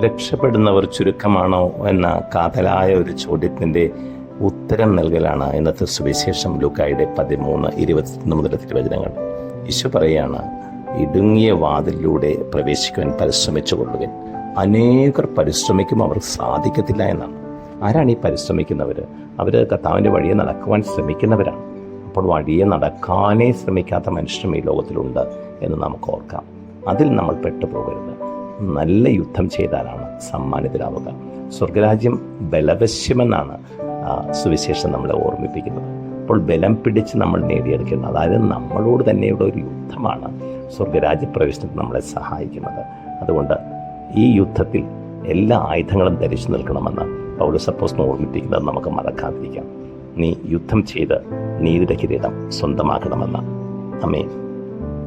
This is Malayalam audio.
രക്ഷപ്പെടുന്നവർ ചുരുക്കമാണോ എന്ന കാതലായ ഒരു ചോദ്യത്തിൻ്റെ ഉത്തരം നൽകലാണ് ഇന്നത്തെ സുവിശേഷം. ലൂക്കായുടെ 13:21 മുതൽ തിരുവചനങ്ങൾ. ഈശോ പറയുകയാണ്, ഇടുങ്ങിയ വാതിലിലൂടെ പ്രവേശിക്കുവാൻ പരിശ്രമിച്ചു കൊള്ളുവിൻ. അനേകർ പരിശ്രമിക്കും, അവർക്ക് സാധിക്കത്തില്ല എന്നാണ്. ആരാണ് ഈ പരിശ്രമിക്കുന്നവർ? അവർ കർത്താവിൻ്റെ വഴിയെ നടക്കുവാൻ ശ്രമിക്കുന്നവരാണ്. അപ്പോൾ വഴിയെ നടക്കാനേ ശ്രമിക്കാത്ത മനുഷ്യരും ഈ ലോകത്തിലുണ്ട് എന്ന് നമുക്ക് ഓർക്കാം. അതിൽ നമ്മൾ പെട്ടുപോകരുത്. നല്ല യുദ്ധം ചെയ്താലാണ് സമ്മാനിതരാവുക. സ്വർഗരാജ്യം ബലവശ്യമെന്നാണ് സുവിശേഷം നമ്മളെ ഓർമ്മിപ്പിക്കുന്നത്. അപ്പോൾ ബലം പിടിച്ച് നമ്മൾ നേടിയെടുക്കുന്നത്, അതായത് നമ്മളോട് തന്നെയുള്ള ഒരു യുദ്ധമാണ് സ്വർഗരാജ്യപ്രവേശനത്തിൽ നമ്മളെ സഹായിക്കുന്നത്. അതുകൊണ്ട് ഈ യുദ്ധത്തിൽ എല്ലാ ആയുധങ്ങളും ധരിച്ചു നിൽക്കണമെന്ന് പൗലോസ് അപ്പോസ്തലൻ ഓർമ്മിപ്പിക്കുന്നത് നമുക്ക് മറക്കാതിരിക്കാം. നീ യുദ്ധം ചെയ്ത് നീതിയുടെ കിരീടം സ്വന്തമാക്കണമെന്ന്. ആമേൻ.